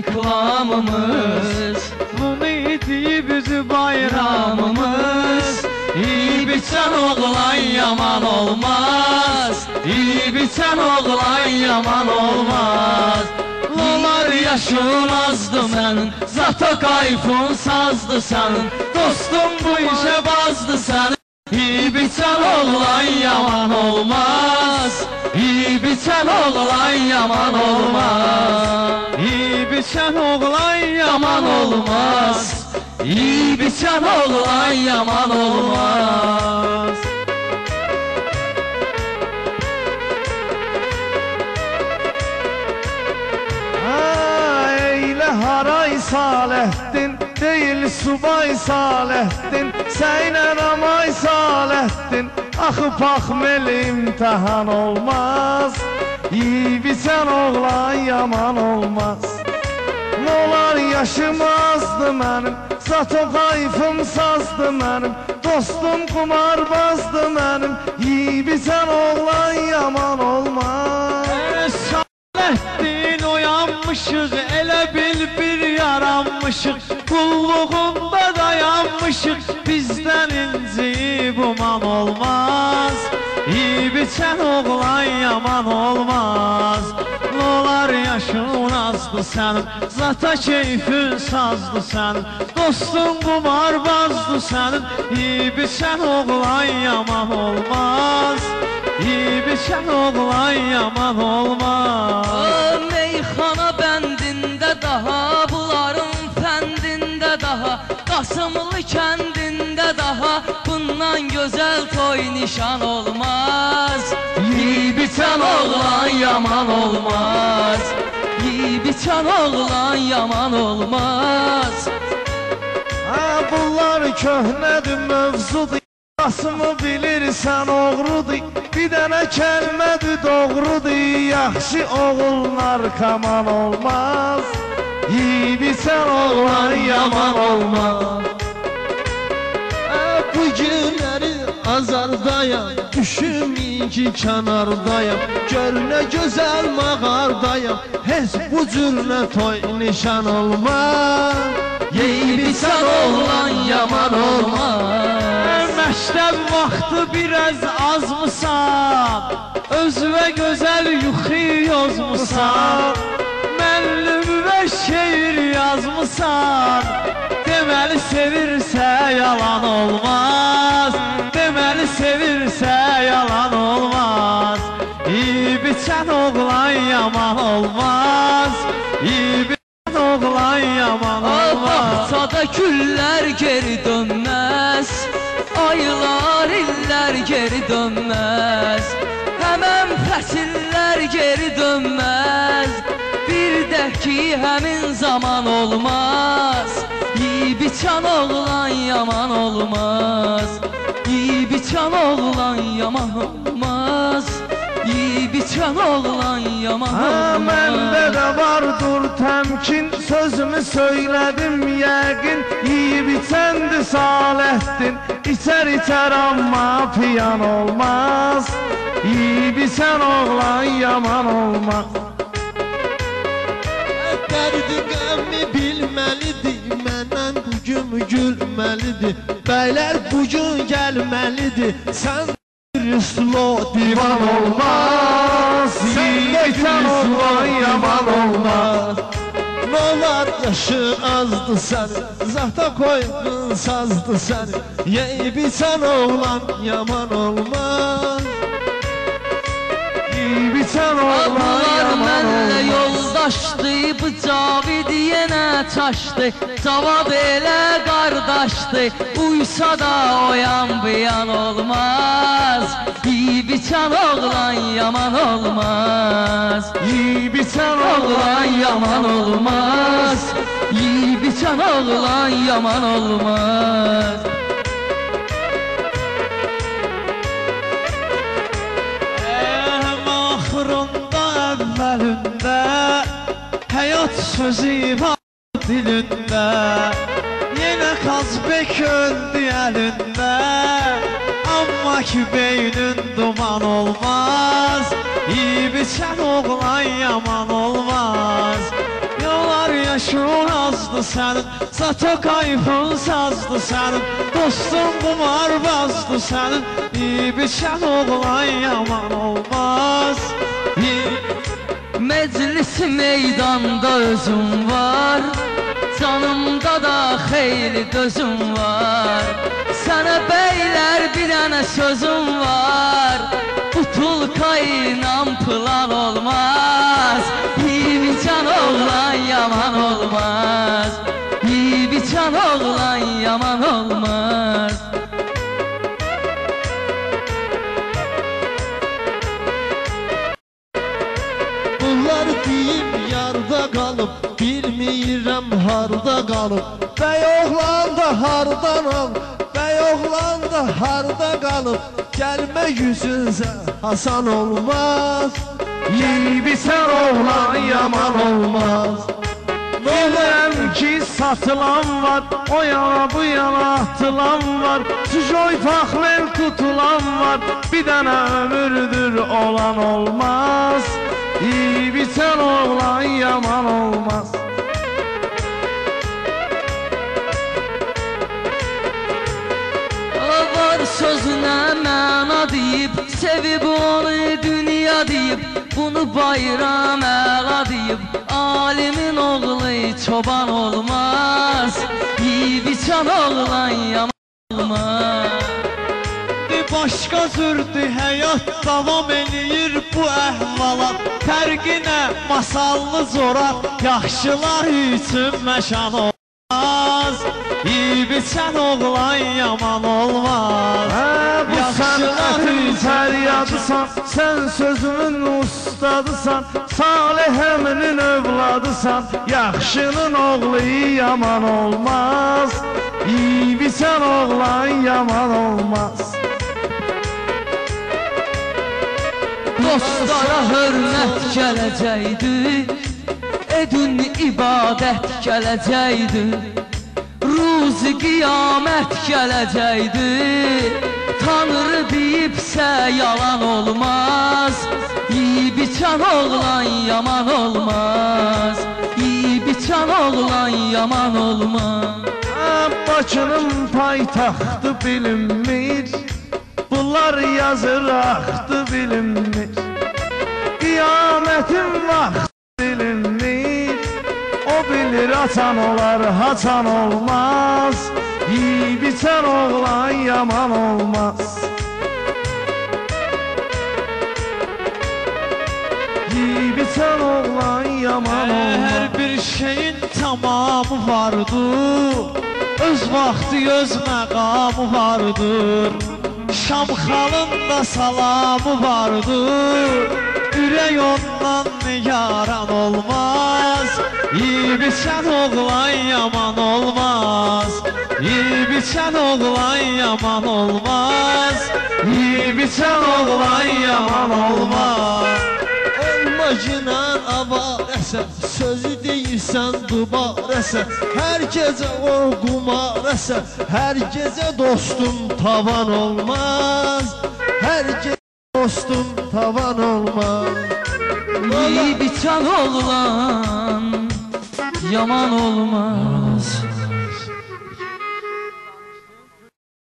reklamımız, bunu idi bizi bayramımız. İyi biçen oğlan yaman olmaz, İyi biçen oğlan yaman olmaz. Lolar yaşın azdı mənim, zata kayfın sazdı sənin, dostum bu işe bazdı sənin. İyi biçen oğlan yaman olmaz, İyi biçen oğlan yaman olmaz. İyi biçen oğlan yaman olmaz, İyi biçen oğlan yaman olmaz. Eyle haray Salehtin, değil subay Salehtin, Seynen amay Salehtin, akıp akmeli imtihan olmaz. İyi biçen oğlan yaman olmaz. Nolar yaşım azdı mənim, zato kayfım sazdı mənim, dostum kumarbazdı mənim. İyi biçen oğlan yaman olmaz. Salehtin oyanmışıq, elə bil bir yaranmışıq, qulluğunda dayanmışıq, bizdən inci buman olmaz. İyi biçen oğlan yaman olmaz. Nolar yaşın azdı sənin, zata keyfin sazdı sənin, dostun qumarbazdı sənin. İyi biçen oğlan yaman olmaz, İyi biçen oğlan yaman olmaz. Meyxana bəndində daha, bunların fəndində daha, Qasımlı kəndində daha, bundan gözəl toy nişan olmaz. İyi biçen oğlan yaman olmaz, İyi biçen oğlan yaman olmaz. Bunlar köhnədir mövzudur, Qasımı bilirsən oğrudur, bir dənə kəlmədir doğrudur. Yaxşı oğullar kaman olmaz, İyi biçen oğlan yaman olmaz. Bu günləri azardayam, düşüm iki kənardayam, gör nə gözəl mağardayam, heç bu cür nə toy nişan olmaz. İyi biçen oğlan yaman olmaz. Məktəb vaxtı biraz azmısan, özünə gözəl yuxu yozmusan, müəllim və şeir yazmısan, deməli sevirsə yalan olmaz, deməli sevirsə yalan olmaz. İyi biçen oğlan yaman olmaz, İyi biçen oğlan yaman olmaz. Bağçada güllər geri dönməz, aylar illər geri dönməz, həmən fəsillər geri dönməz, bir də ki həmin zaman olmaz. İyi biçen oğlan yaman olmaz, İyi biçen oğlan yaman olmaz, İyi biçen oğlan yaman olmaz. Məndə də vardır təmkin, sözümü söylədim yəqin. İyi biçəndi Salehtin, içər amma piyan olmaz. İyi biçən oğlan yaman olmaz. Dərdi qəmmi bilməlidir, məndən bugün gülməlidir, bəylər bugün gəlməlidir, sən rüslo divan olmaz. İyi biçən oğlan yaman olmaz. Nolar yaşın azdı sənin, zata koydun sazdı sənin, Yey biçən oğlan yaman olmaz. İyi biçən oğlan Bunlar yaman mənlə olmaz. yoldaşdı, bu Cavid yenə çaşdı, cavab elə qardaşdı, uysa da oyan buyan olmaz. İyi biçen oğlan yaman olmaz, İyi biçən oğlan yaman olmaz, İyi biçen oğlan yaman olmaz. Axırında əvvəlində həyat sözü var dilində, yenə Qazbek öldü əlində, amma ki beynün duman olmaz. İyi biçən oğlan yaman olmaz. Yollar Başın azdı sənin, saça kayfın sazdı sənin, dostun qumarbazdı sənin, biçən oğlan yaman olmaz. Meclisi meydanda özüm var, canımda da xeyli dözüm var. Sənə beylər bir dənə sözüm var, butulka ilə plan olmaz. Biçən oğlan yaman olmaz, biçən oğlan yaman olmaz. Bunlar deyib yarda qalıb, bilmirəm harda qalıb. Bəy oğlan da hardan al, bəy oğlan da harda qalıb. Gəlmə yüzünsə Hasan olmaz, Biçən oğlan yaman olmaz. Bilirəm ki satılan var, o yana bu yana atılan var, Sujoy faxmen tutulan var, bir dənə ömürdür olan olmaz. Biçən oğlan yaman olmaz. Var sözünə məna deyib, sevib onu dünya deyib, bunu bayram əla deyib, alimin oğlu çoban olmaz, biçən oğlan yaman olmaz. Başqa zürdü həyat davam eləyir bu əhvalat. Fərqinə masallı zorak, yaxşılar üçün məşan olmaz. Biçən oğlan yaman olmaz. Bu sənətin fəryadısan, sən sözümün ustadısan, Salih əminin övladısan, yaxşının oğlu yaman olmaz. Biçən oğlan yaman olmaz. Dostlara hörmət gələcəkdi, edin ibadət gələcəkdi, ruzi qiyamət gələcəkdi. Tanrı deyibsə yalan olmaz, biçən oğlan yaman olmaz, biçən oğlan yaman olmaz. Bakının paytaxtı bilinmir, bunlar yazır axtı bilinmir, Qiyamətin vaxtı bilinmir, o bilir açan olar, haçan olmaz. Biçən oğlan yaman olmaz. Biçən oğlan yaman olmaz. Hər bir şeyin tamamı vardır, öz vaxtı, öz məqamı vardır. Şamxalın da salamı vardır, ürək ondan yaran olmaz. Biçən oğlan yaman olmaz, biçən oğlan yaman olmaz, biçən oğlan yaman olmaz. Olma günən avarəsən, sözü deyirsən dubarəsən, hər gecə o qumarəsən, hər gecə dostum tavan olmaz, hər gecə dostum tavan olmaz. Biçən oğlan yaman olmaz.